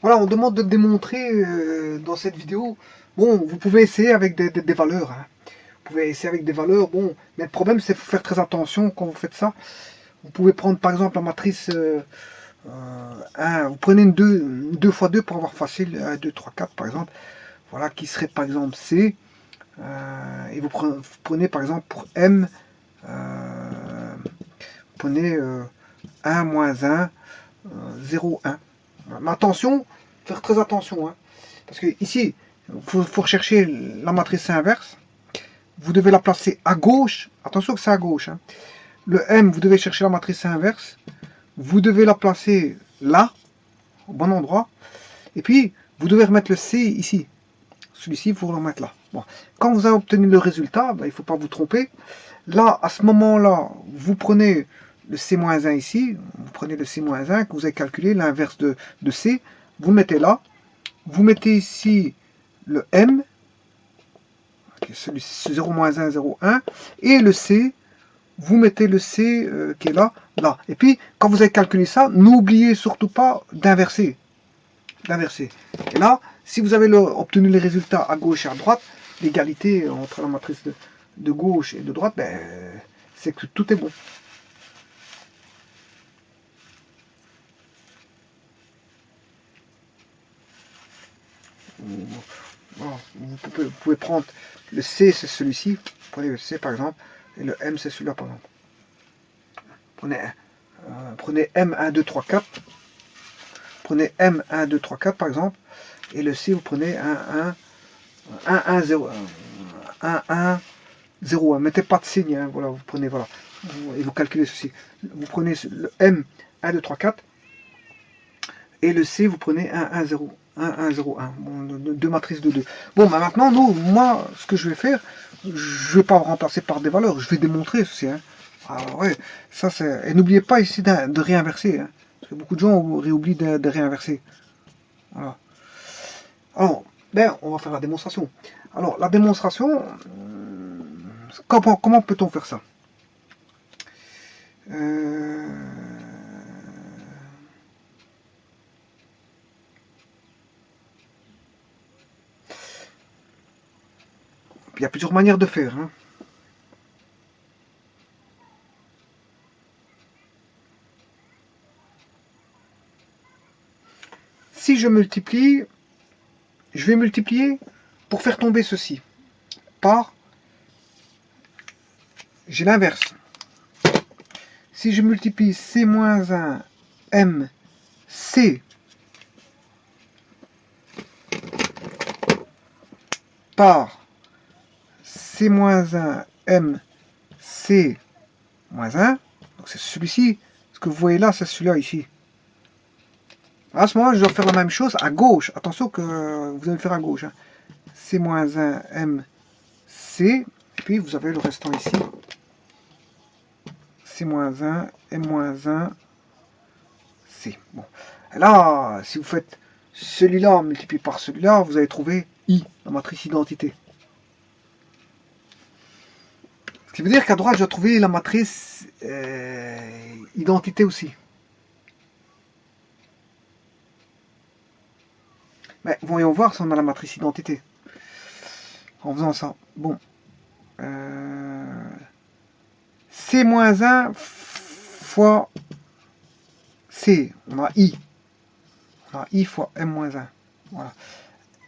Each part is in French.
Voilà, on demande de démontrer dans cette vidéo. Bon, vous pouvez essayer avec des valeurs. Hein. Vous pouvez essayer avec des valeurs, bon, mais le problème c'est de faire très attention quand vous faites ça. Vous pouvez prendre par exemple la matrice 1, vous prenez une 2 fois 2 pour avoir facile, 1, 2, 3, 4 par exemple. Voilà, qui serait par exemple C. Et vous prenez par exemple pour M, vous prenez 1, moins 1, 0, 1. Mais attention, faire très attention. Hein, parce que ici, il faut rechercher la matrice inverse. Vous devez la placer à gauche. Attention que c'est à gauche. Hein. Le M, vous devez chercher la matrice inverse. Vous devez la placer là, au bon endroit. Et puis, vous devez remettre le C ici. Celui-ci, il faut le remettre là. Bon. Quand vous avez obtenu le résultat, ben, il ne faut pas vous tromper. Là, à ce moment-là, vous prenez le C-1 ici. Vous prenez le C-1 que vous avez calculé, l'inverse de C. Vous le mettez là. Vous mettez ici le M. Celui 0-1, 0-1. Et le C, vous mettez le C qui est là, là. Et puis, quand vous avez calculé ça, n'oubliez surtout pas d'inverser. Et là, si vous avez obtenu les résultats à gauche et à droite, l'égalité entre la matrice de gauche et de droite, ben, c'est que tout est bon. Voilà. Vous pouvez prendre le C, c'est celui-ci. Prenez le C par exemple, et le M, c'est celui-là par exemple. Prenez M 1, 2, 3, 4. Prenez M 1, 2, 3, 4 par exemple. Et le C, vous prenez 1, 1, 0, 1, 1, 0, 1. Mettez pas de signe, hein, voilà, vous prenez, voilà. Et vous calculez ceci. Vous prenez le M 1, 2, 3, 4. Et le C, vous prenez 1, 1, 0. 1, 1, 0, 1. Bon, deux matrices de 2. Bon, bah maintenant, moi, ce que je vais faire, je ne vais pas remplacer par des valeurs. Je vais démontrer ceci. Hein. Ah ouais, ça c'est. Et n'oubliez pas ici de réinverser. Hein, parce que beaucoup de gens auraient oublié de réinverser. Voilà. Alors, ben, on va faire la démonstration. Alors, la démonstration, comment peut-on faire ça Il y a plusieurs manières de faire. Hein. Si je multiplie, je vais multiplier pour faire tomber ceci par, j'ai l'inverse. Si je multiplie C-1 M C par C-1 M C-1, donc c'est celui-ci, ce que vous voyez là, c'est celui-là ici. À ce moment-là, je dois faire la même chose à gauche. Attention que vous allez le faire à gauche. Hein. C-1 M C, et puis vous avez le restant ici. C-1 M-1 C. Bon. Et là, si vous faites celui-là multiplié par celui-là, vous allez trouver I, la matrice identité. Ce qui veut dire qu'à droite, je dois trouver la matrice identité aussi. Mais voyons voir si on a la matrice identité. En faisant ça. Bon. C-1 fois C. On a I. On a I fois M-1. Voilà.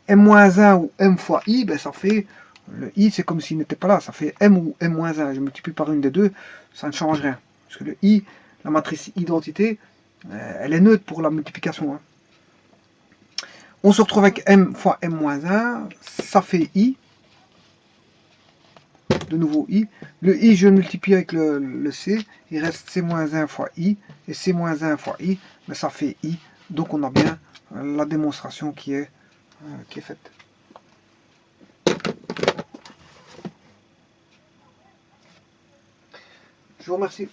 M-1 ou M fois I, ben ça fait... Le I, c'est comme s'il n'était pas là. Ça fait M ou M-1. Je multiplie par une des deux, ça ne change rien. Parce que le I, la matrice identité, elle est neutre pour la multiplication. Hein. On se retrouve avec M fois M-1. Ça fait I. De nouveau I. Le I, je le multiplie avec le C. Il reste C-1 fois I. Et C-1 fois I, ben ça fait I. Donc on a bien la démonstration qui est faite. Je vous remercie.